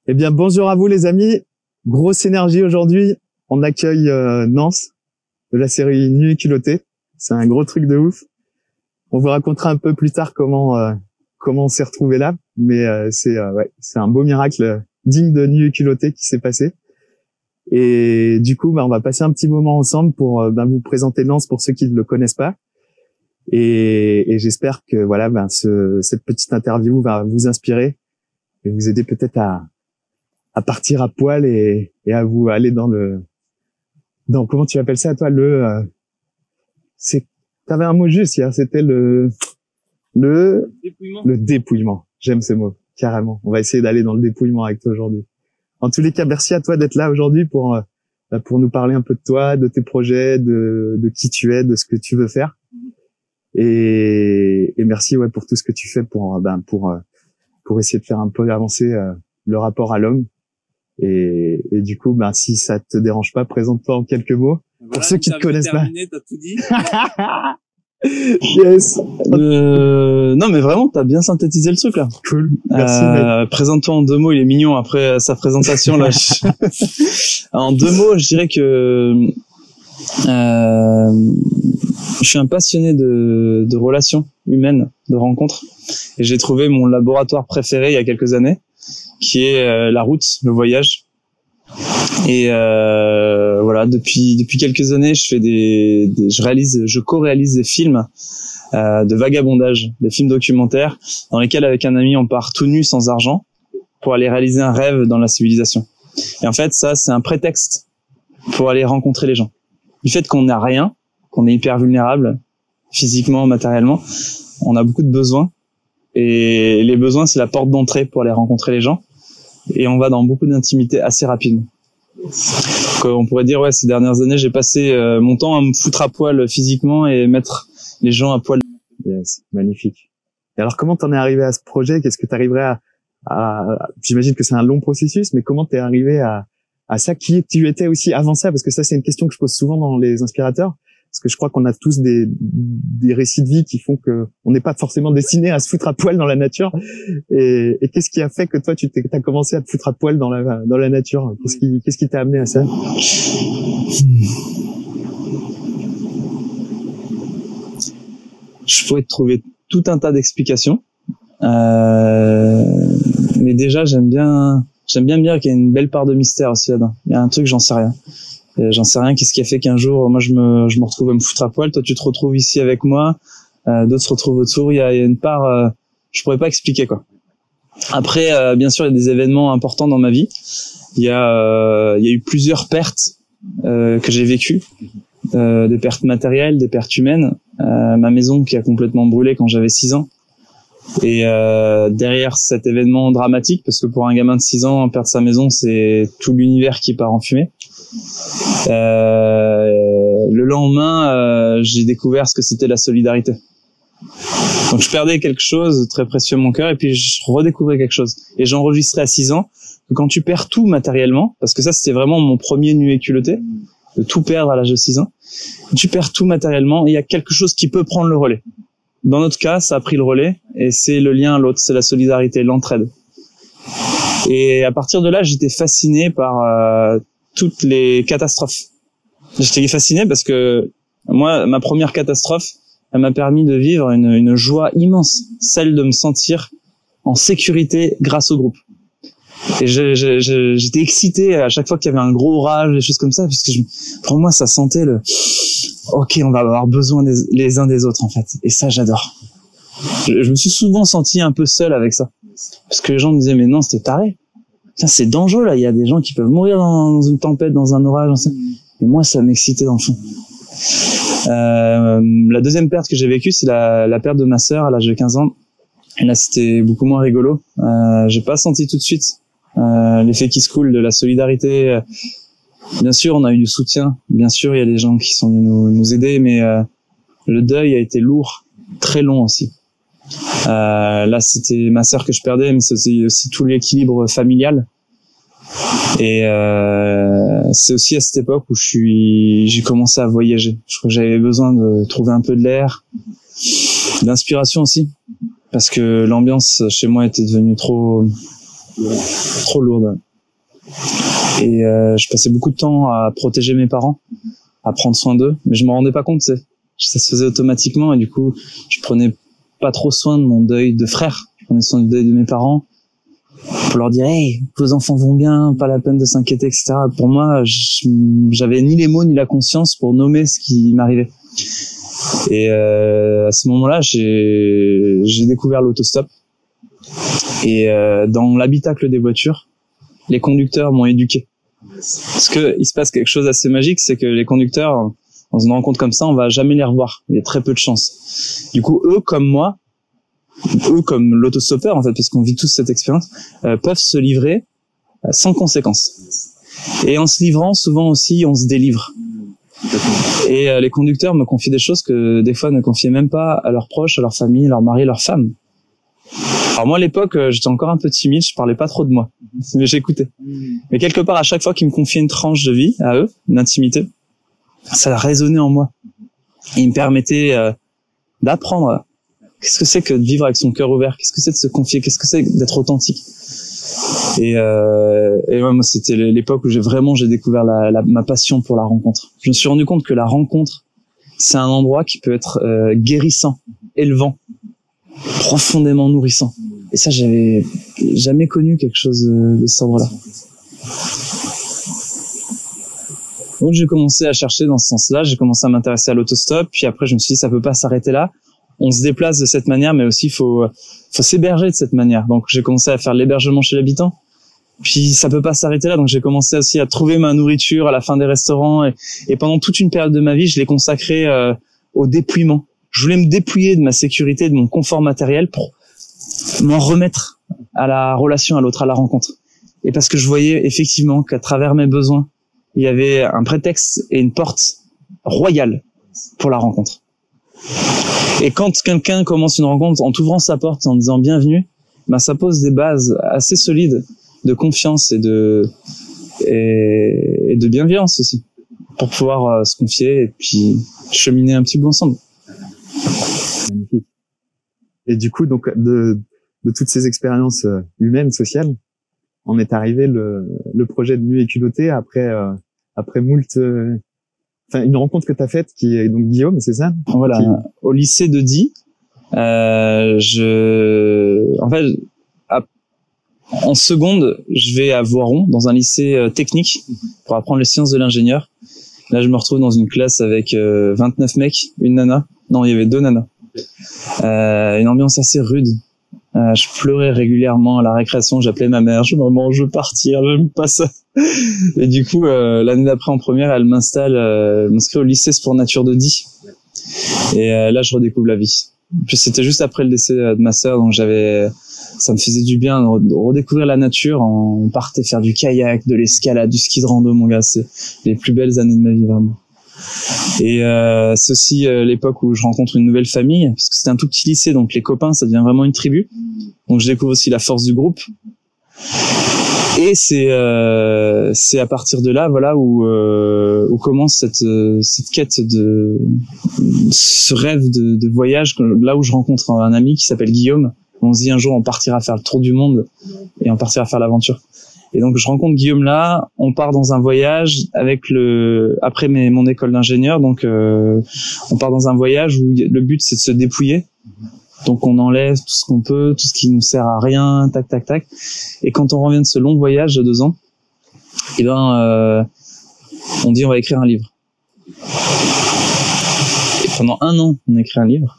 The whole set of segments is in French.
Eh bien, bonjour à vous les amis. Grosse énergie aujourd'hui. On accueille Nance de la série Nu et culotté. C'est un gros truc de ouf. On vous racontera un peu plus tard comment on s'est retrouvé là, mais c'est un beau miracle digne de Nu et culotté qui s'est passé. Et du coup, on va passer un petit moment ensemble pour vous présenter Nance pour ceux qui ne le connaissent pas. Et j'espère que voilà, cette petite interview va vous inspirer et vous aider peut-être à partir à poil et à vous aller dans comment tu appelles ça toi, t'avais un mot juste hier, c'était le dépouillement. J'aime ce mot, carrément. On va essayer d'aller dans le dépouillement avec toi aujourd'hui. En tous les cas, merci à toi d'être là aujourd'hui pour nous parler un peu de toi, de tes projets, de qui tu es, de ce que tu veux faire. Et merci pour tout ce que tu fais pour essayer de faire un peu avancer le rapport à l'homme. Et du coup, si ça te dérange pas, présente-toi en quelques mots. Voilà, pour ceux qui te connaissent pas. T'as tout dit. Yes. Non, mais vraiment, t'as bien synthétisé le truc, là. Cool. Merci, mec. Présente-toi en 2 mots, il est mignon après sa présentation, là. En 2 mots, je dirais que, je suis un passionné de relations humaines, de rencontres. Et j'ai trouvé mon laboratoire préféré il y a quelques années, qui est la route, le voyage. Et voilà, depuis quelques années, je co-réalise des films de vagabondage, des films documentaires dans lesquels avec un ami on part tout nu sans argent pour aller réaliser un rêve dans la civilisation. Et en fait, ça c'est un prétexte pour aller rencontrer les gens. Du fait qu'on n'a rien, qu'on est hyper vulnérable physiquement, matériellement, on a beaucoup de besoins et les besoins c'est la porte d'entrée pour aller rencontrer les gens. Et on va dans beaucoup d'intimité assez rapidement. Donc, on pourrait dire, ces dernières années, j'ai passé mon temps à me foutre à poil physiquement et mettre les gens à poil. Yes, magnifique. Et alors, comment t'en es arrivé à ce projet? Qu'est-ce que t'arriverais j'imagine que c'est un long processus, mais comment t'es arrivé à ça? Qui tu étais aussi avant ça? Parce que ça, c'est une question que je pose souvent dans les inspirateurs. Parce que je crois qu'on a tous des récits de vie qui font que on n'est pas forcément destiné à se foutre à poil dans la nature. Et qu'est-ce qui a fait que toi, t'as commencé à te foutre à poil dans la nature? Qu'est-ce qui t'a amené à ça? Je pourrais te trouver tout un tas d'explications. Mais déjà, j'aime bien me dire qu'il y a une belle part de mystère aussi là-dedans. Il y a un truc, j'en sais rien. Qu'est-ce qui a fait qu'un jour, moi, je me retrouve à me foutre à poil, toi, tu te retrouves ici avec moi, d'autres se retrouvent autour, il y a une part, je pourrais pas expliquer, quoi. Après, bien sûr, il y a des événements importants dans ma vie. Il y a eu plusieurs pertes, que j'ai vécues, des pertes matérielles, des pertes humaines, ma maison qui a complètement brûlé quand j'avais 6 ans. Et derrière cet événement dramatique, parce que pour un gamin de 6 ans, perdre sa maison, c'est tout l'univers qui part en fumée. Le lendemain, j'ai découvert ce que c'était la solidarité. Donc je perdais quelque chose de très précieux à mon cœur, et puis je redécouvrais quelque chose. Et j'enregistrais à 6 ans que quand tu perds tout matériellement, parce que ça c'était vraiment mon premier nu et culotté, de tout perdre à l'âge de 6 ans, tu perds tout matériellement, il y a quelque chose qui peut prendre le relais. Dans notre cas, ça a pris le relais, et c'est le lien à l'autre, c'est la solidarité, l'entraide. Et à partir de là, j'étais fasciné par toutes les catastrophes. J'étais fasciné parce que moi, ma première catastrophe, elle m'a permis de vivre une joie immense, celle de me sentir en sécurité grâce au groupe. Et j'étais excité à chaque fois qu'il y avait un gros orage, des choses comme ça, parce que pour moi, ça sentait ok, on va avoir besoin les uns des autres, en fait. Et ça, j'adore. Je me suis souvent senti un peu seul avec ça. Parce que les gens me disaient, mais non, c'était taré. Tiens, c'est dangereux, là. Il y a des gens qui peuvent mourir dans une tempête, dans un orage, et moi, ça m'excitait dans le fond. La deuxième perte que j'ai vécue, c'est la perte de ma sœur à l'âge de 15 ans. Et là, c'était beaucoup moins rigolo. J'ai pas senti tout de suite l'effet qui se coule de la solidarité. Bien sûr, on a eu du soutien. Bien sûr, il y a des gens qui sont venus nous aider, mais le deuil a été lourd, très long aussi. Là, c'était ma sœur que je perdais, mais c'est aussi tout l'équilibre familial. Et c'est aussi à cette époque où j'ai commencé à voyager. Je crois que j'avais besoin de trouver un peu de l'air, d'inspiration aussi, parce que l'ambiance chez moi était devenue trop trop lourde. Et je passais beaucoup de temps à protéger mes parents, à prendre soin d'eux, mais je m'en rendais pas compte, tu sais. Ça se faisait automatiquement et du coup, je prenais pas trop soin de mon deuil de frère. Je prenais soin du deuil de mes parents pour leur dire, hey, vos enfants vont bien, pas la peine de s'inquiéter, etc. Pour moi, j'avais ni les mots ni la conscience pour nommer ce qui m'arrivait. Et à ce moment-là, j'ai découvert l'autostop. Et dans l'habitacle des voitures, les conducteurs m'ont éduqué. Parce que il se passe quelque chose d'assez magique, c'est que les conducteurs, dans une rencontre comme ça, on va jamais les revoir. Il y a très peu de chance. Du coup, eux comme moi, eux comme l'autostoppeur en fait, parce qu'on vit tous cette expérience, peuvent se livrer sans conséquence. Et en se livrant, souvent aussi, on se délivre. Et les conducteurs me confient des choses que des fois ne confiaient même pas à leurs proches, à leur famille, leur mari, leur femme. Alors moi à l'époque j'étais encore un peu timide, je parlais pas trop de moi, mais j'écoutais. Mais quelque part à chaque fois qu'ils me confiaient une tranche de vie à eux, une intimité, ça résonnait en moi. Et ils me permettaient d'apprendre qu'est-ce que c'est que de vivre avec son cœur ouvert, qu'est-ce que c'est de se confier, qu'est-ce que c'est d'être authentique. Et ouais, moi c'était l'époque où j'ai découvert ma passion pour la rencontre. Je me suis rendu compte que la rencontre c'est un endroit qui peut être guérissant, élevant, profondément nourrissant. Et ça, j'avais jamais connu quelque chose de ce ordre-là. Donc j'ai commencé à chercher dans ce sens-là, j'ai commencé à m'intéresser à l'autostop, puis après je me suis dit ça peut pas s'arrêter là. On se déplace de cette manière, mais aussi faut s'héberger de cette manière. Donc j'ai commencé à faire l'hébergement chez l'habitant. Puis ça peut pas s'arrêter là, donc j'ai commencé aussi à trouver ma nourriture à la fin des restaurants et pendant toute une période de ma vie, je l'ai consacrée au dépouillement. Je voulais me dépouiller de ma sécurité, de mon confort matériel pour m'en remettre à la relation à l'autre, à la rencontre. Et parce que je voyais effectivement qu'à travers mes besoins, il y avait un prétexte et une porte royale pour la rencontre. Et quand quelqu'un commence une rencontre en t'ouvrant sa porte en disant bienvenue, ben ça pose des bases assez solides de confiance et de bienveillance aussi pour pouvoir se confier et puis cheminer un petit bout ensemble. Magnifique. Et du coup, donc de toutes ces expériences humaines, sociales, on est arrivé le projet de Nu et Culotté après moult, une rencontre que t'as faite qui est donc Guillaume, c'est ça? Voilà, au lycée de Die. En seconde, je vais à Voiron dans un lycée technique pour apprendre les sciences de l'ingénieur. Là, je me retrouve dans une classe avec 29 mecs, une nana. Non, il y avait 2 nanas. Une ambiance assez rude. Je pleurais régulièrement à la récréation. J'appelais ma mère. Maman, je veux partir. J'aime pas ça. Et du coup, l'année d'après en première, elle m'inscrit au lycée Sport Nature de Die. Et là, je redécouvre la vie. Puis c'était juste après le décès de ma sœur, donc ça me faisait du bien de redécouvrir la nature. On partait faire du kayak, de l'escalade, du ski de rando, mon gars. C'est les plus belles années de ma vie, vraiment. Et c'est aussi l'époque où je rencontre une nouvelle famille, parce que c'était un tout petit lycée, donc les copains, ça devient vraiment une tribu. Donc je découvre aussi la force du groupe. Et c'est à partir de là, voilà, où commence cette quête de ce rêve de voyage, là où je rencontre un ami qui s'appelle Guillaume. On se dit un jour on partira faire le tour du monde et on partira faire l'aventure. Et donc je rencontre Guillaume là, on part dans un voyage après mon école d'ingénieur, donc on part dans un voyage où le but c'est de se dépouiller. Donc on enlève tout ce qu'on peut, tout ce qui nous sert à rien, tac tac tac. Et quand on revient de ce long voyage de 2 ans, on dit on va écrire un livre. Et pendant 1 an, on écrit un livre.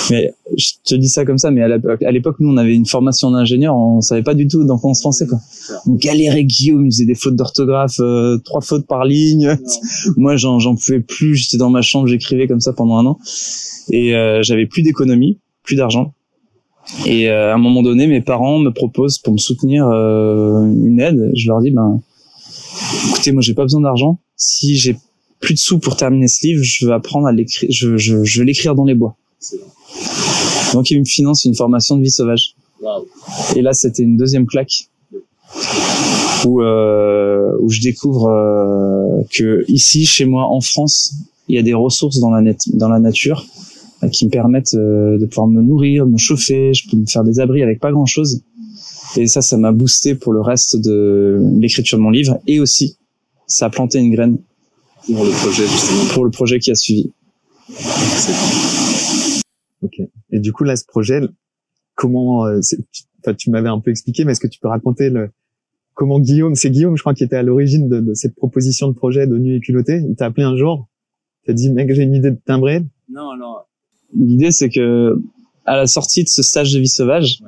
Mais je te dis ça comme ça, mais à l'époque, nous, on avait une formation d'ingénieur, on savait pas du tout dans quoi on se lançait, quoi. On galérait, Guillaume, il faisait des fautes d'orthographe, 3 fautes par ligne. Moi, j'en pouvais plus, j'étais dans ma chambre, j'écrivais comme ça pendant 1 an. Et j'avais plus d'économie, plus d'argent. Et à un moment donné, mes parents me proposent, pour me soutenir, une aide. Je leur dis, écoutez, moi, j'ai pas besoin d'argent. Si j'ai plus de sous pour terminer ce livre, je veux apprendre à l'écrire, je vais l'écrire dans les bois. Donc ils me financent une formation de vie sauvage. Et là c'était une deuxième claque où je découvre que ici chez moi en France il y a des ressources dans la nature qui me permettent de pouvoir me nourrir, me chauffer, je peux me faire des abris avec pas grand chose Et ça m'a boosté pour le reste de l'écriture de mon livre. Et aussi, ça a planté une graine. Pour le projet, justement. Pour le projet qui a suivi. Ok. Et du coup, là, ce projet, comment, tu m'avais un peu expliqué, mais est-ce que tu peux raconter comment c'est Guillaume, je crois, qui était à l'origine de cette proposition de projet de Nuit et Culottée. Il t'a appelé un jour. Il t'a dit, mec, j'ai une idée de timbrer. Non, alors. L'idée, c'est que, à la sortie de ce stage de vie sauvage,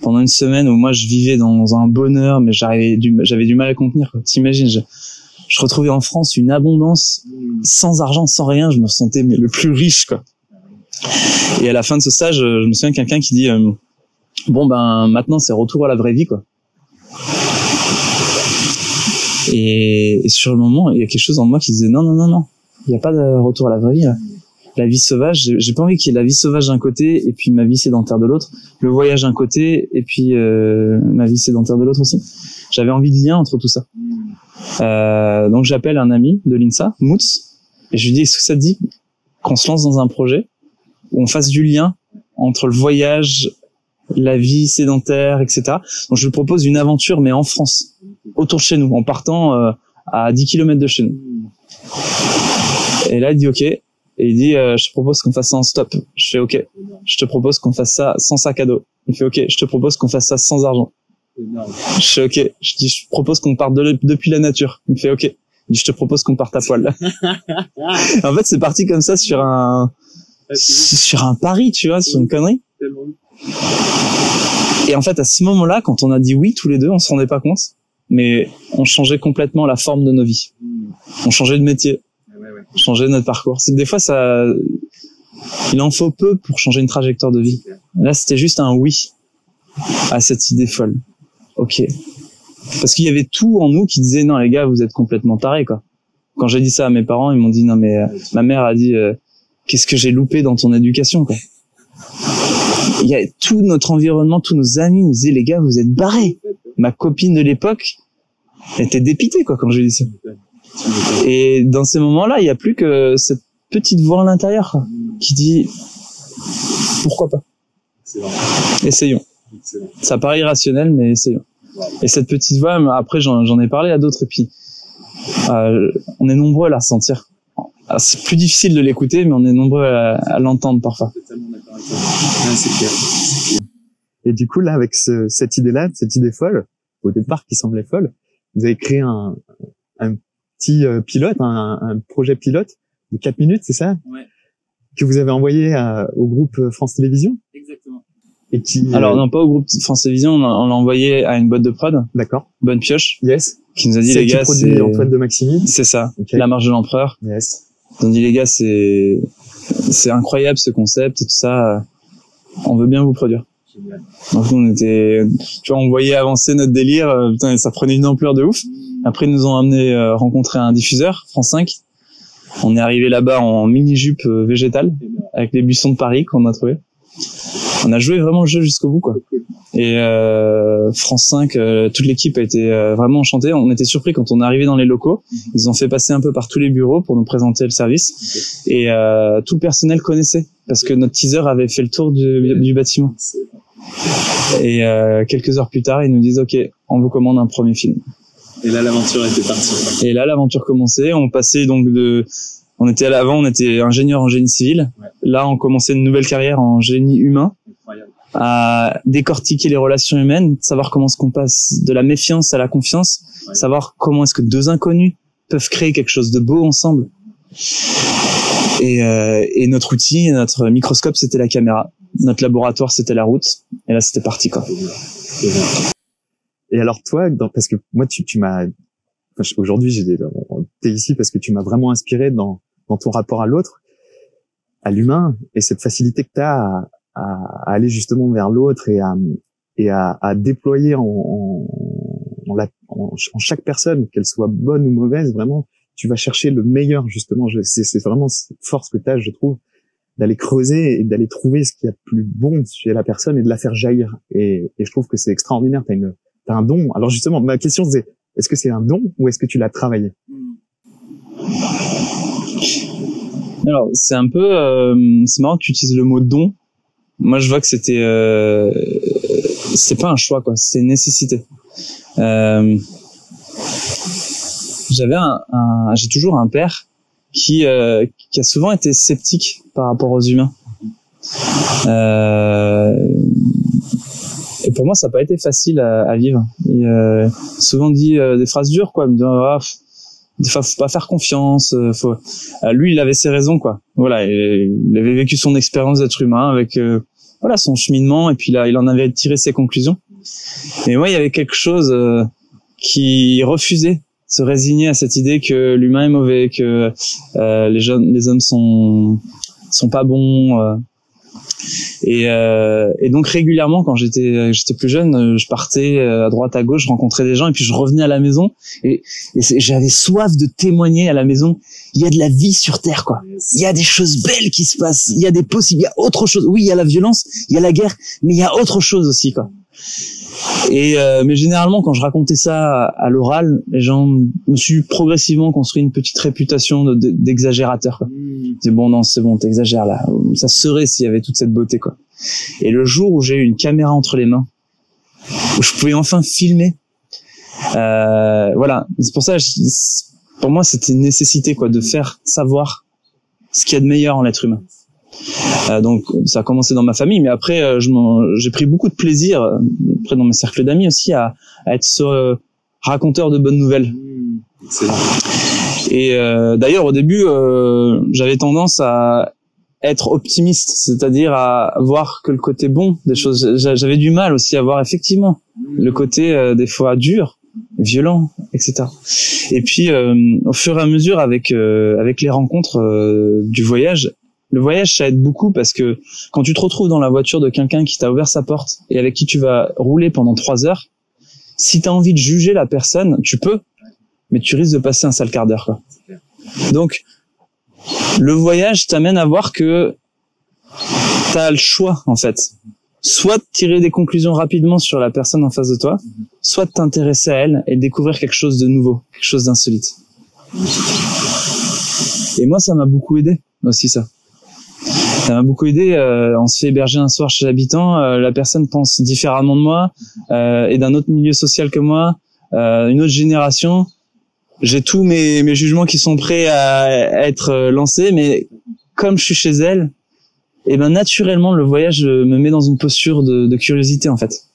pendant une semaine où moi, je vivais dans un bonheur, mais j'avais du mal à contenir, quoi. T'imagines, je retrouvais en France une abondance, sans argent, sans rien, je me sentais le plus riche, quoi. Et à la fin de ce stage, je me souviens de quelqu'un qui dit bon ben maintenant c'est retour à la vraie vie, quoi. Et sur le moment, il y a quelque chose en moi qui disait non, il n'y a pas de retour à la vraie vie là. La vie sauvage, j'ai pas envie qu'il y ait la vie sauvage d'un côté et puis ma vie sédentaire de l'autre, le voyage d'un côté et puis ma vie sédentaire de l'autre aussi. J'avais envie de lien entre tout ça. Donc j'appelle un ami de l'INSA, Moots, et je lui dis est-ce que ça te dit qu'on se lance dans un projet où on fasse du lien entre le voyage, la vie sédentaire, etc. Donc je lui propose une aventure, mais en France, autour de chez nous, en partant à 10 km de chez nous. Et là, il dit OK. Et il dit je te propose qu'on fasse ça en stop. Je fais OK. Je te propose qu'on fasse ça sans sac à dos. Il fait OK. Je te propose qu'on fasse ça sans argent. Je fais OK. Je dis je te propose qu'on parte depuis la nature. Il me fait OK. Il dit je te propose qu'on parte à poil. En fait, c'est parti comme ça sur un pari, tu vois, sur une connerie. Et en fait, à ce moment-là, quand on a dit oui tous les deux, on se rendait pas compte, mais on changeait complètement la forme de nos vies. On changeait de métier, on changeait de notre parcours. Des fois, il en faut peu pour changer une trajectoire de vie. Là, c'était juste un oui à cette idée folle. Ok. Parce qu'il y avait tout en nous qui disait non les gars, vous êtes complètement tarés, quoi. Quand j'ai dit ça à mes parents, ils m'ont dit non mais ma mère a dit qu'est-ce que j'ai loupé dans ton éducation, quoi. Il y a tout notre environnement, tous nos amis nous disaient les gars, vous êtes barrés. Ma copine de l'époque était dépitée, quoi, quand j'ai dit ça. Et dans ces moments-là, il y a plus que cette petite voix à l'intérieur, quoi, qui dit pourquoi pas. Essayons. Ça paraît irrationnel, mais essayons. Et cette petite voix, après j'en ai parlé à d'autres, et puis on est nombreux à la ressentir. Alors, c'est plus difficile de l'écouter, mais on est nombreux à l'entendre parfois. Totalement d'accord avec toi. Ouais, c'est clair. Et du coup, là, avec cette idée-là, cette idée folle, au départ qui semblait folle, vous avez créé un petit pilote, un projet pilote de 4 minutes, c'est ça? Ouais. Que vous avez envoyé au groupe France Télévisions? Exactement. Et qui... Alors, non, pas au groupe France Télévisions, on l'a envoyé à une boîte de prod. D'accord. Bonne Pioche. Yes. Qui nous a dit, les gars, c'est Antoine de Maximi. C'est ça. Okay. La marche de l'empereur. Yes. Ils ont dit les gars, c'est incroyable ce concept et tout ça. On veut bien vous produire. Génial. Donc nous, on voyait avancer notre délire. Putain, ça prenait une ampleur de ouf. Après, ils nous ont amené rencontrer un diffuseur, France 5. On est arrivé là-bas en mini-jupe végétale avec les buissons de Paris qu'on a trouvé. On a joué vraiment le jeu jusqu'au bout, quoi. Et France 5, toute l'équipe a été vraiment enchantée. On était surpris quand on est arrivé dans les locaux. Ils ont fait passer un peu par tous les bureaux pour nous présenter le service. Et tout le personnel connaissait parce que notre teaser avait fait le tour du bâtiment. Et quelques heures plus tard, ils nous disent OK, on vous commande un premier film. Et là, l'aventure était partie. Et là, l'aventure commençait. On passait donc on était ingénieur en génie civil. Ouais. Là, on commençait une nouvelle carrière en génie humain. Incroyable. À décortiquer les relations humaines, savoir comment est-ce qu'on passe de la méfiance à la confiance, ouais. Savoir comment est-ce que deux inconnus peuvent créer quelque chose de beau ensemble. Et notre outil, notre microscope, c'était la caméra. Notre laboratoire, c'était la route. Et là, c'était parti, quoi. Et alors toi, parce que moi, tu m'as, aujourd'hui, t'es ici parce que tu m'as vraiment inspiré dans ton rapport à l'autre, à l'humain, et cette facilité que t'as à aller justement vers l'autre et à déployer en chaque personne, qu'elle soit bonne ou mauvaise, vraiment, tu vas chercher le meilleur, justement. C'est vraiment cette force que t'as, je trouve, d'aller creuser et d'aller trouver ce qu'il y a de plus bon chez la personne et de la faire jaillir. Et je trouve que c'est extraordinaire. T'as un don. Alors justement, ma question c'est, est-ce que c'est un don ou est-ce que tu l'as travaillé? Alors, c'est un peu, c'est marrant que tu utilises le mot don. Moi, je vois que c'était c'est pas un choix, quoi. C'est une nécessité. J'ai toujours un père qui a souvent été sceptique par rapport aux humains. Et pour moi, ça n'a pas été facile à vivre. Il souvent dit des phrases dures, quoi. Il me dit, des fois, faut pas faire confiance. Lui, il avait ses raisons, quoi. Voilà, il avait vécu son expérience d'être humain avec voilà son cheminement, et puis là, il en avait tiré ses conclusions. Et moi, il y avait quelque chose qui refusait se résigner à cette idée que l'humain est mauvais, que les hommes sont pas bons. Et donc régulièrement, quand j'étais plus jeune, je partais à droite à gauche, je rencontrais des gens, et puis je revenais à la maison, et j'avais soif de témoigner à la maison. Il y a de la vie sur Terre, quoi. Il y a des choses belles qui se passent. Il y a des possibles. Il y a autre chose. Oui, il y a la violence, il y a la guerre, mais il y a autre chose aussi, quoi. Et mais généralement, quand je racontais ça à l'oral, les gens me suis progressivement construit une petite réputation d'exagérateur, quoi. Je disais, bon, non, c'est bon, t'exagères là. Ça serait s'il y avait toute cette beauté, quoi. Et le jour où j'ai eu une caméra entre les mains, où je pouvais enfin filmer, voilà. C'est pour ça, pour moi, c'était une nécessité, quoi, de faire savoir ce qu'il y a de meilleur en l'être humain. Donc ça a commencé dans ma famille, mais après j'ai pris beaucoup de plaisir, après dans mes cercles d'amis aussi, à être ce raconteur de bonnes nouvelles. Excellent. Et d'ailleurs au début j'avais tendance à être optimiste, c'est-à-dire à voir que le côté bon des choses. J'avais du mal aussi à voir effectivement le côté des fois dur, violent, etc. Et puis au fur et à mesure avec les rencontres du voyage, le voyage, ça aide beaucoup, parce que quand tu te retrouves dans la voiture de quelqu'un qui t'a ouvert sa porte et avec qui tu vas rouler pendant 3 heures, si t'as envie de juger la personne, tu peux, mais tu risques de passer un sale quart d'heure, quoi. Donc, le voyage t'amène à voir que t'as le choix, en fait. Soit de tirer des conclusions rapidement sur la personne en face de toi, soit de t'intéresser à elle et de découvrir quelque chose de nouveau, quelque chose d'insolite. Et moi, ça m'a beaucoup aidé, aussi, ça. Ça m'a beaucoup aidé. On se fait héberger un soir chez l'habitant. La personne pense différemment de moi, et d'un autre milieu social que moi, une autre génération. J'ai tous mes jugements qui sont prêts à être lancés, mais comme je suis chez elle, et ben naturellement le voyage me met dans une posture de curiosité, en fait.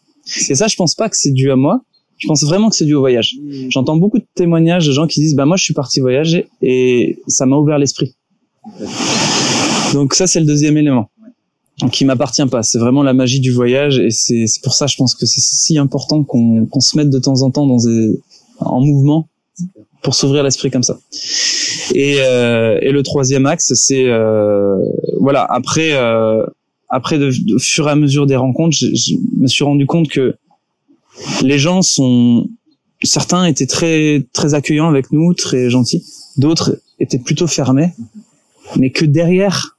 Et ça, je pense pas que c'est dû à moi. Je pense vraiment que c'est dû au voyage. J'entends beaucoup de témoignages de gens qui disent, bah moi je suis parti voyager et ça m'a ouvert l'esprit. Donc ça, c'est le deuxième élément qui m'appartient pas. C'est vraiment la magie du voyage, et c'est pour ça, je pense que c'est si important qu'on se mette de temps en temps en mouvement pour s'ouvrir l'esprit comme ça. Et le troisième axe, c'est voilà, après de fur et à mesure des rencontres, je me suis rendu compte que les gens certains étaient très très accueillants avec nous, très gentils, d'autres étaient plutôt fermés, mais que derrière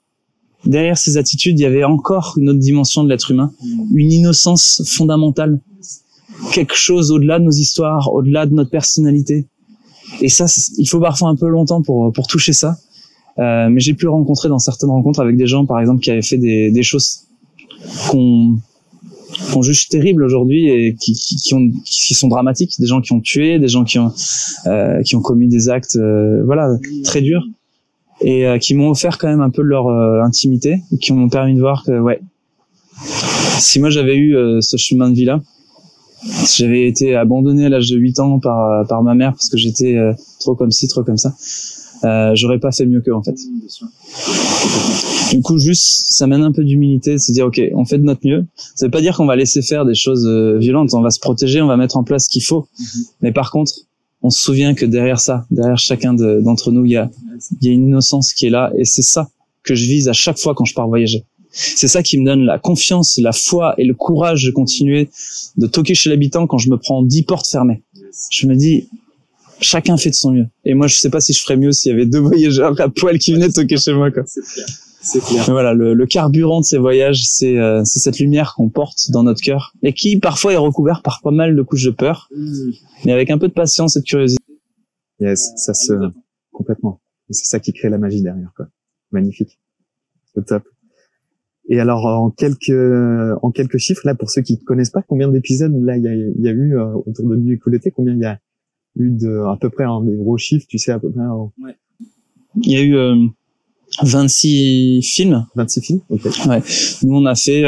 ces attitudes, il y avait encore une autre dimension de l'être humain, une innocence fondamentale, quelque chose au-delà de nos histoires, au-delà de notre personnalité. Et ça, il faut parfois un peu longtemps pour toucher ça. Mais j'ai pu rencontrer dans certaines rencontres avec des gens, par exemple, qui avaient fait des choses qu'on juge terribles aujourd'hui et qui sont dramatiques, des gens qui ont tué, des gens qui ont commis des actes voilà, très durs, et qui m'ont offert quand même un peu de leur intimité, et qui m'ont permis de voir que ouais, si moi j'avais eu ce chemin de vie là, si j'avais été abandonné à l'âge de 8 ans par ma mère parce que j'étais trop comme ci, trop comme ça, j'aurais pas fait mieux qu'eux, en fait. Du coup, juste, ça mène un peu d'humilité, de se dire, ok, on fait de notre mieux. Ça veut pas dire qu'on va laisser faire des choses violentes, on va se protéger, on va mettre en place ce qu'il faut. Mais par contre, on se souvient que derrière ça, derrière chacun d'entre nous, il y a une innocence qui est là, et c'est ça que je vise à chaque fois quand je pars voyager. C'est ça qui me donne la confiance, la foi et le courage de continuer de toquer chez l'habitant quand je me prends 10 portes fermées. Je me dis, chacun fait de son mieux. Et moi, je sais pas si je ferais mieux s'il y avait 2 voyageurs à poil qui venaient toquer chez moi, quoi. C'est clair. Mais voilà, le carburant de ces voyages, c'est cette lumière qu'on porte dans notre cœur, et qui parfois est recouvert par pas mal de couches de peur, mais avec un peu de patience et de curiosité. Yes, complètement. Et c'est ça qui crée la magie derrière, quoi. Magnifique. C'est top. Et alors en quelques chiffres là, pour ceux qui ne connaissent pas, combien d'épisodes là il y a eu autour de Nuit écoulotée, combien il y a eu à peu près des gros chiffres, tu sais à peu près. Ouais. Il y a eu 26 films. 26 films, ok. Ouais. Nous on a fait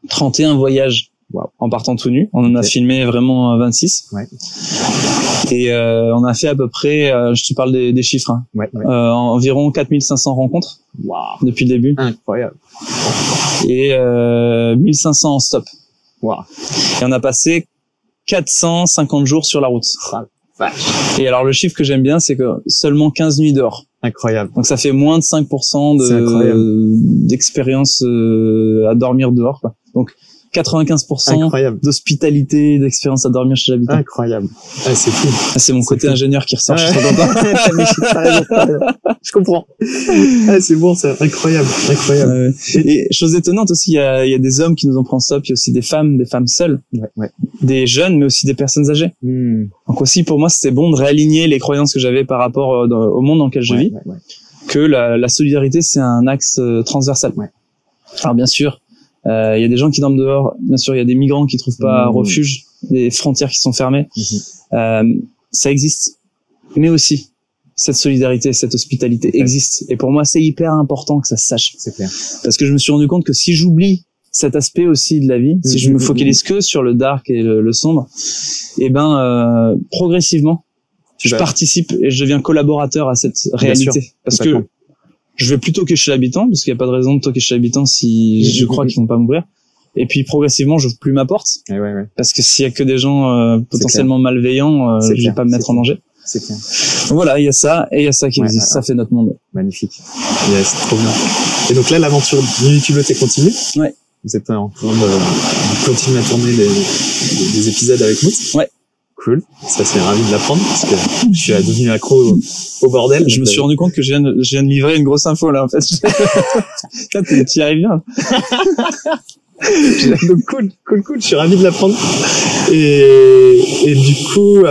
31 voyages. Wow. En partant tout nu. On en a filmé vraiment 26. Ouais. Et on a fait à peu près, je te parle des chiffres, hein, environ 4500 rencontres depuis le début. Incroyable. Et 1500 en stop. Wow. Et on a passé 450 jours sur la route. Et alors le chiffre que j'aime bien, c'est que seulement 15 nuits dehors. Incroyable. Donc ça fait moins de 5% d'expérience à dormir dehors, quoi. Donc 95% d'hospitalité, d'expérience à dormir chez l'habitant. Incroyable. Ah, c'est fou. Ah, c'est mon côté ingénieur qui ressort. Je comprends. Ah, c'est bon, c'est incroyable. Incroyable. Et chose étonnante aussi, il y a des hommes qui nous ont pris en stop, il y a aussi des femmes seules, des jeunes, mais aussi des personnes âgées. Donc aussi, pour moi, c'était bon de réaligner les croyances que j'avais par rapport au monde dans lequel je vis, que la solidarité, c'est un axe transversal. Alors bien sûr, il y a des gens qui dorment dehors. Bien sûr, il y a des migrants qui trouvent pas refuge, des frontières qui sont fermées. Ça existe. Mais aussi, cette solidarité, cette hospitalité existe. Et pour moi, c'est hyper important que ça se sache. C'est clair. Parce que je me suis rendu compte que si j'oublie cet aspect aussi de la vie, si je me focalise que sur le dark et le sombre, et progressivement, je participe et je deviens collaborateur à cette réalité. Parce que je vais plutôt que chez l'habitant, parce qu'il n'y a pas de raison de toquer chez l'habitant si je crois qu'ils vont pas m'ouvrir. Et puis progressivement, j'ouvre plus ma porte, parce que s'il y a que des gens potentiellement malveillants, je vais pas me mettre en danger. C'est clair. Donc voilà, il y a ça et il y a ça qui existe. Ça fait notre monde. Magnifique. Yes, trop bien. Et donc là, l'aventure Nuit écoulotée continue. Ouais. Vous êtes en train de continuer à tourner des épisodes avec nous. Ouais. Cool. Ça, c'est ravi de l'apprendre, parce que je suis devenu accro au bordel. Je me suis rendu compte que je viens de livrer une grosse info, là, en fait. Tu y arrives bien. Donc cool. Je suis ravi de l'apprendre. Et du coup,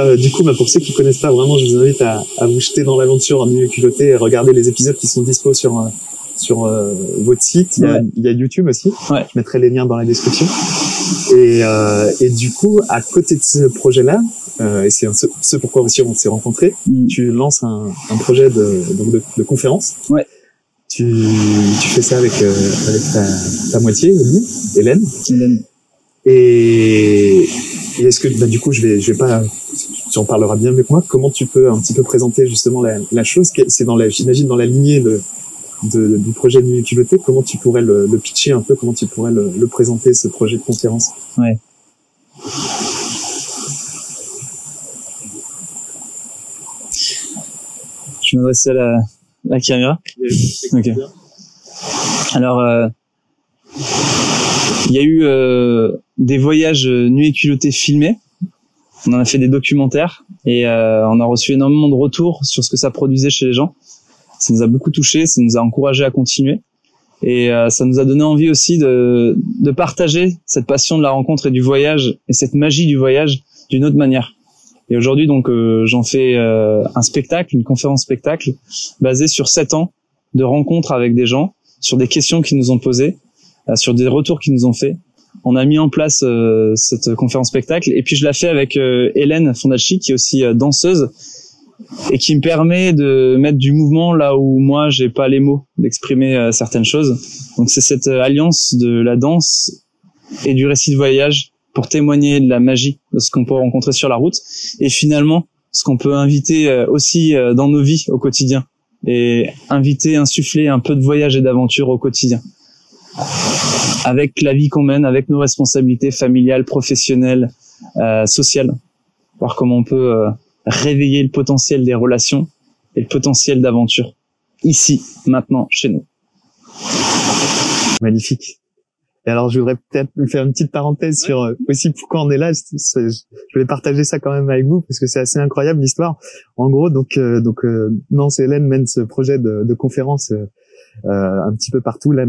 pour ceux qui connaissent pas vraiment, je vous invite à vous jeter dans l'aventure en Nuit écoulotée et regarder les épisodes qui sont dispo sur votre site. Il y a YouTube aussi. Ouais. Je mettrai les liens dans la description. Et du coup, à côté de ce projet-là, et c'est ce pourquoi aussi on s'est rencontrés, tu lances un projet de conférence. Ouais. Tu fais ça avec ta moitié, Hélène. Et est-ce que du coup je vais pas, tu en parleras bien mieux que moi. Comment tu peux un petit peu présenter justement la chose? C'est j'imagine dans la lignée du projet de Nuit écoulotée. Comment tu pourrais le pitcher un peu? Comment tu pourrais le présenter, ce projet de conférence? Ouais. Je m'adresse à la caméra. Ok. Alors, il y a eu des voyages Nuit écoulotée filmés. On en a fait des documentaires et on a reçu énormément de retours sur ce que ça produisait chez les gens. Ça nous a beaucoup touchés, ça nous a encouragés à continuer et ça nous a donné envie aussi de partager cette passion de la rencontre et du voyage et cette magie du voyage d'une autre manière. Et aujourd'hui, donc, j'en fais un spectacle, une conférence spectacle, basée sur 7 ans de rencontres avec des gens, sur des questions qu'ils nous ont posées, sur des retours qu'ils nous ont fait. On a mis en place cette conférence spectacle, et puis je la fais avec Hélène Fondacci, qui est aussi danseuse, et qui me permet de mettre du mouvement là où moi j'ai pas les mots d'exprimer certaines choses. Donc c'est cette alliance de la danse et du récit de voyage pour témoigner de la magie de ce qu'on peut rencontrer sur la route et finalement ce qu'on peut inviter aussi dans nos vies au quotidien et insuffler un peu de voyage et d'aventure au quotidien avec la vie qu'on mène, avec nos responsabilités familiales, professionnelles, sociales, voir comment on peut réveiller le potentiel des relations et le potentiel d'aventure ici, maintenant, chez nous. Magnifique. Et alors, je voudrais peut-être faire une petite parenthèse sur aussi pourquoi on est là. Je vais partager ça quand même avec vous parce que c'est assez incroyable l'histoire. En gros, donc Nance et Hélène mènent ce projet de conférence un petit peu partout là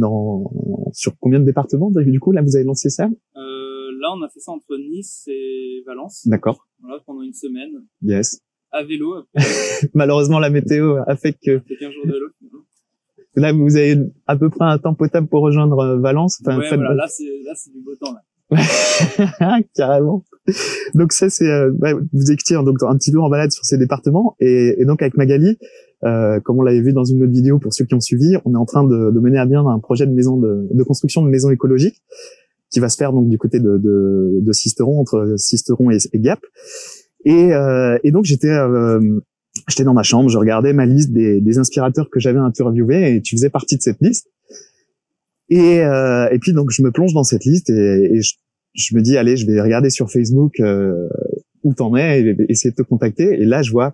sur combien de départements du coup là vous avez lancé ça? Là, on a fait ça entre Nice et Valence. D'accord. Voilà, pendant une semaine. Yes. À vélo. Malheureusement, la météo a fait que. C'était 15 jours de vélo. Là, vous avez à peu près un temps potable pour rejoindre Valence. Enfin, Ouais, voilà, là, c'est du beau temps, là. Carrément. Donc ça, c'est, vous étiez donc un petit peu en balade sur ces départements. Et donc, avec Magali, comme on l'avait vu dans une autre vidéo pour ceux qui ont suivi, on est en train de mener à bien un projet de maison de construction de maison écologique qui va se faire donc du côté de Sisteron, entre Sisteron et Gap. Et donc j'étais dans ma chambre, je regardais ma liste des inspirateurs que j'avais interviewés et tu faisais partie de cette liste. Et puis donc je me plonge dans cette liste et je me dis allez, je vais regarder sur Facebook où t'en es et essayer de te contacter. Et là je vois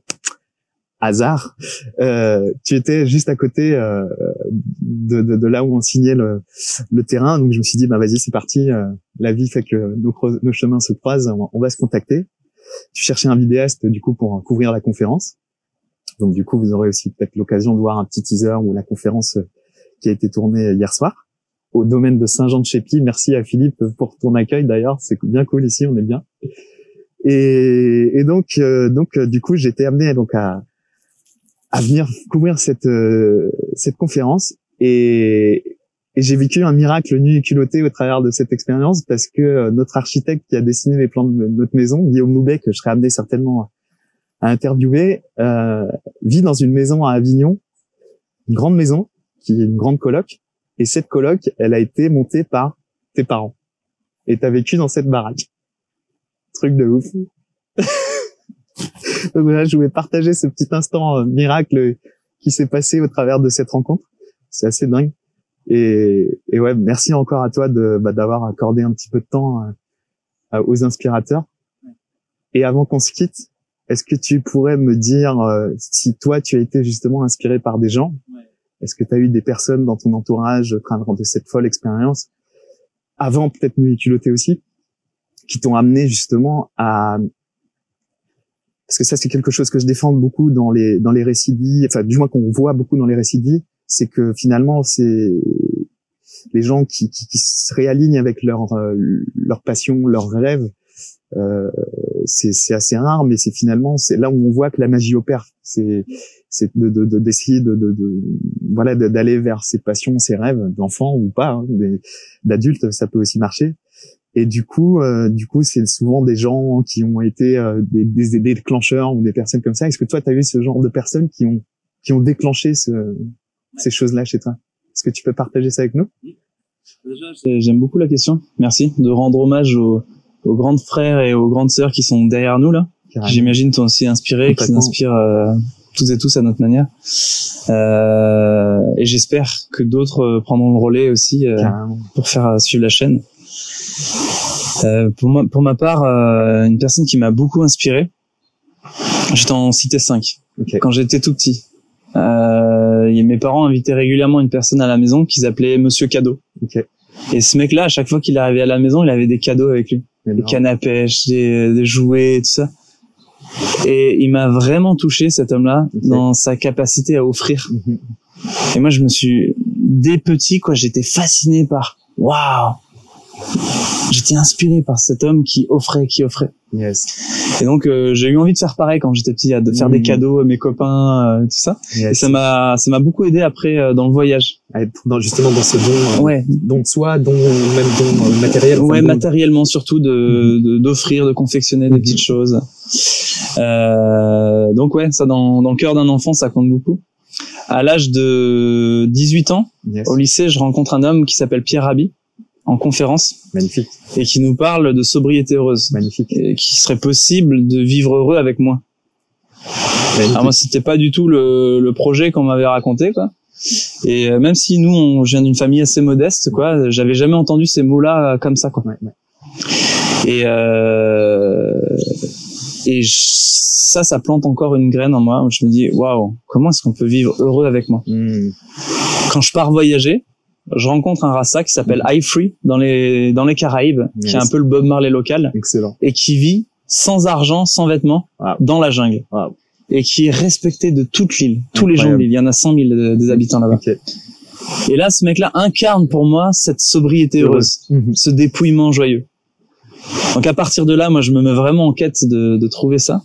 hasard, tu étais juste à côté de là où on signait le terrain, donc je me suis dit bah vas-y c'est parti, la vie fait que nos chemins se croisent, on va se contacter. Tu cherchais un vidéaste du coup pour couvrir la conférence, donc du coup vous aurez aussi peut-être l'occasion de voir un petit teaser ou la conférence qui a été tournée hier soir au domaine de Saint-Jean-de-Chépy. Merci à Philippe pour ton accueil d'ailleurs, c'est bien cool ici, on est bien. Et donc du coup j'étais amené donc à venir couvrir cette conférence et j'ai vécu un miracle nu et culotté au travers de cette expérience parce que notre architecte qui a dessiné les plans de notre maison, Guillaume Loubet, que je serai amené certainement à interviewer, vit dans une maison à Avignon, une grande maison qui est une grande coloc, et cette coloc, elle a été montée par tes parents et t'as vécu dans cette baraque. Truc de ouf. Donc voilà, je voulais partager ce petit instant miracle qui s'est passé au travers de cette rencontre. C'est assez dingue. Et ouais, merci encore à toi d'avoir accordé un petit peu de temps aux inspirateurs. Et avant qu'on se quitte, est-ce que tu pourrais me dire si toi tu as été justement inspiré par des gens? Est-ce que tu as eu des personnes dans ton entourage au travers de cette folle expérience, avant peut-être Nuit culottée aussi, qui t'ont amené justement à... Parce que ça, c'est quelque chose que je défends beaucoup dans les récits de vie, enfin, du moins qu'on voit beaucoup dans les récits de vie, c'est que finalement, c'est les gens qui se réalignent avec leur passion, leurs rêves. C'est assez rare, mais c'est là où on voit que la magie opère. C'est d'essayer voilà, d'aller vers ses passions, ses rêves d'enfant ou pas, hein, d'adultes, ça peut aussi marcher. Et du coup, c'est souvent des gens qui ont été des déclencheurs ou des personnes comme ça. Est-ce que toi, tu as eu ce genre de personnes qui ont déclenché ces choses-là chez toi? Est-ce que tu peux partager ça avec nous? Déjà, j'aime beaucoup la question. Merci de rendre hommage aux grands frères et aux grandes sœurs qui sont derrière nous là. Carrément. J'imagine t'ont aussi inspiré, qui s'inspirent toutes et tous à notre manière. Et j'espère que d'autres prendront le relais aussi pour faire suivre la chaîne. Pour ma part, une personne qui m'a beaucoup inspiré, je t'en citais 5. Okay. Quand j'étais tout petit, mes parents invitaient régulièrement une personne à la maison qu'ils appelaient Monsieur Cadeau. Okay. Et ce mec-là, à chaque fois qu'il arrivait à la maison, il avait des cadeaux avec lui. Des cannes à pêche, des jouets, tout ça. Et il m'a vraiment touché, cet homme-là, dans sa capacité à offrir. Et moi, dès petit, j'étais fasciné par, waouh! J'étais inspiré par cet homme qui offrait. Yes. Et donc j'ai eu envie de faire pareil quand j'étais petit, de faire des cadeaux à mes copains, tout ça. Yes. Et ça m'a beaucoup aidé après dans le voyage. À être justement dans ce don de soi, don matériel. Ouais, matériellement surtout d'offrir, de confectionner des petites choses. Donc ouais, ça dans le cœur d'un enfant, ça compte beaucoup. À l'âge de 18 ans, au lycée, je rencontre un homme qui s'appelle Pierre Rabhi, en conférence. Magnifique. Et qui nous parle de sobriété heureuse. Magnifique. Et qu'il serait possible de vivre heureux avec moi. Magnifique. Alors moi, c'était pas du tout le projet qu'on m'avait raconté, quoi. Et même si je viens d'une famille assez modeste, quoi, j'avais jamais entendu ces mots-là comme ça, quoi. Ouais. Et ça plante encore une graine en moi où je me dis, waouh, comment est-ce qu'on peut vivre heureux avec moi? Quand je pars voyager, je rencontre un Rasta qui s'appelle iFree dans les Caraïbes, qui est un peu le Bob Marley local. Excellent. Et qui vit sans argent, sans vêtements, dans la jungle. Wow. Et qui est respecté de toute l'île. Tous les gens de l'île. Il y en a 100 000 des habitants là-bas. Okay. Et là, ce mec-là incarne pour moi cette sobriété heureuse, ce dépouillement joyeux. Donc à partir de là, moi, je me mets vraiment en quête de trouver ça.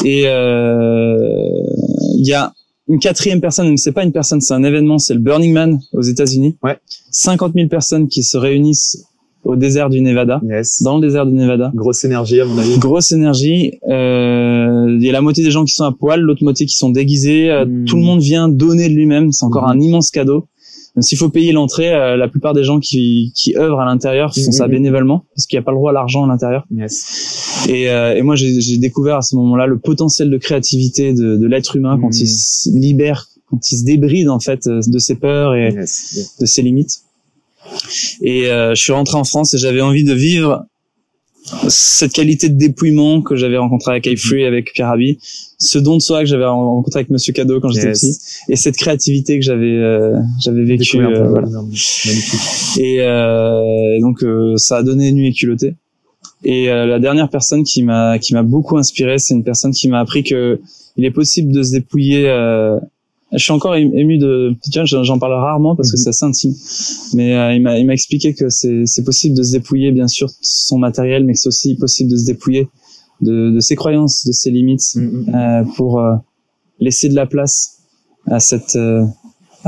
Et il y a une quatrième personne, mais c'est pas une personne, c'est un événement, c'est le Burning Man aux États-Unis. Ouais. 50 000 personnes qui se réunissent au désert du Nevada. Yes. Dans le désert du Nevada. Grosse énergie, à mon avis. Grosse énergie. Il y a la moitié des gens qui sont à poil, l'autre moitié qui sont déguisés. Tout le monde vient donner de lui-même. C'est encore un immense cadeau. Même s'il faut payer l'entrée, la plupart des gens qui œuvrent à l'intérieur font ça bénévolement parce qu'il n'y a pas le droit à l'argent à l'intérieur. Yes. Et moi, j'ai découvert à ce moment-là le potentiel de créativité de l'être humain quand il se libère, quand il se débride en fait de ses peurs et de ses limites. Et je suis rentré en France et j'avais envie de vivre cette qualité de dépouillement que j'avais rencontré avec iFree, avec Pierre Rabhi, ce don de soi que j'avais rencontré avec Monsieur Cadeau quand j'étais petit, et cette créativité que j'avais vécue. Voilà. Et donc ça a donné Nuit et Culottée. Et la dernière personne qui m'a beaucoup inspiré, c'est une personne qui m'a appris que il est possible de se dépouiller. Je suis encore ému j'en parle rarement parce que c'est assez intime, mais il m'a expliqué que c'est possible de se dépouiller bien sûr de son matériel, mais que c'est aussi possible de se dépouiller de ses croyances, de ses limites, pour laisser de la place à ce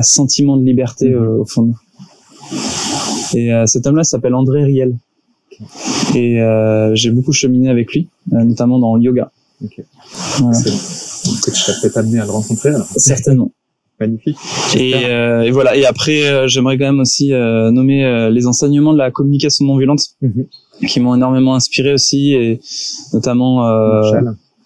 sentiment de liberté au fond de nous. Et cet homme-là s'appelle André Riel. Et j'ai beaucoup cheminé avec lui, notamment dans le yoga. Okay. Voilà. Peut-être je serais peut-être amené à le rencontrer alors. Certainement. Magnifique. Et voilà. Et après, j'aimerais quand même aussi nommer les enseignements de la communication non violente qui m'ont énormément inspiré aussi, et notamment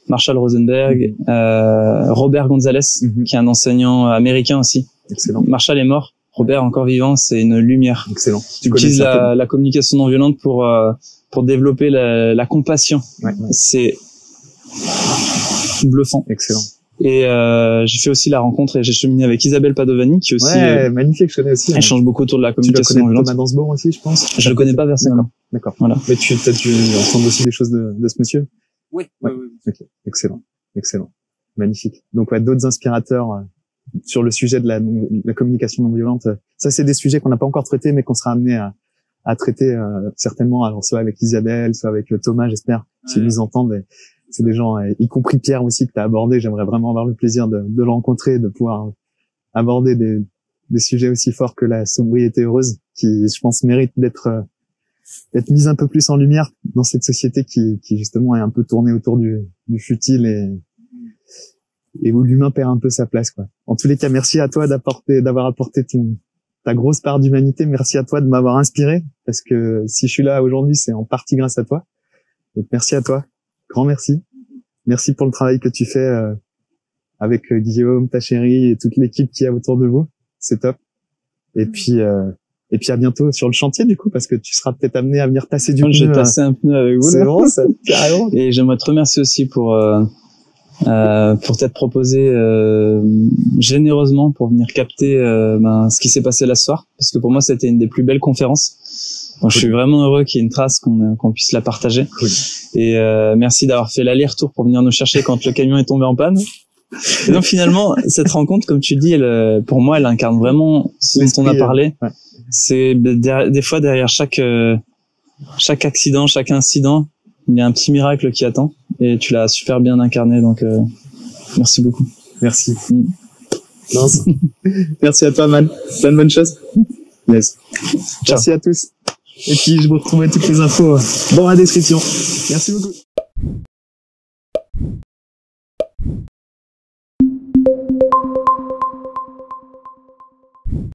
Marshall Rosenberg, Robert Gonzalez, qui est un enseignant américain aussi. Excellent. Marshall est mort. Robert, encore vivant, c'est une lumière. Excellent. Tu utilises la communication non violente pour développer la compassion. C'est bluffant. Excellent. Et j'ai fait aussi la rencontre et j'ai cheminé avec Isabelle Padovani, qui aussi magnifique, je connais aussi. Elle change beaucoup autour de la communication non violente. Thomas Dansbourg aussi, je pense. Je le connais pas personnellement. D'accord. Voilà. Mais tu entends aussi des choses de ce monsieur. Oui. Okay. Excellent. Magnifique. Donc d'autres inspirateurs sur le sujet de la communication non violente. Ça, c'est des sujets qu'on n'a pas encore traités, mais qu'on sera amené à traiter certainement. Alors soit avec Isabelle, soit avec Thomas, j'espère, s'ils nous entendent. C'est des gens, y compris Pierre aussi, que tu as abordé. J'aimerais vraiment avoir le plaisir de le rencontrer, de pouvoir aborder des sujets aussi forts que la sobriété heureuse, qui, je pense, mérite d'être mise un peu plus en lumière dans cette société qui justement est un peu tournée autour du futile et où l'humain perd un peu sa place, quoi. En tous les cas, merci à toi d'avoir apporté ta grosse part d'humanité. Merci à toi de m'avoir inspiré, parce que si je suis là aujourd'hui, c'est en partie grâce à toi. Donc merci à toi. Grand merci. Merci pour le travail que tu fais avec Guillaume, ta chérie et toute l'équipe qui est autour de vous. C'est top. Et puis à bientôt sur le chantier du coup, parce que tu seras peut-être amené à venir passer du pneu. Je vais passer un pneu avec vous. C'est bon, ça, carrément. Et j'aimerais te remercier aussi pour t'être proposé généreusement pour venir capter ce qui s'est passé là ce soir, parce que pour moi c'était une des plus belles conférences. Donc, je suis vraiment heureux qu'il y ait une trace, qu'on puisse la partager. Cool. Et merci d'avoir fait l'aller-retour pour venir nous chercher quand le camion est tombé en panne. Et donc finalement, cette rencontre, comme tu dis, pour moi, elle incarne vraiment ce dont on a parlé. C'est des fois derrière chaque accident, chaque incident, il y a un petit miracle qui attend. Et tu l'as super bien incarné. Donc merci beaucoup. Merci. Merci à toi, man. Plein de bonnes choses. Yes. Merci à tous. Et puis, je vous retrouverai toutes les infos dans la description. Merci beaucoup.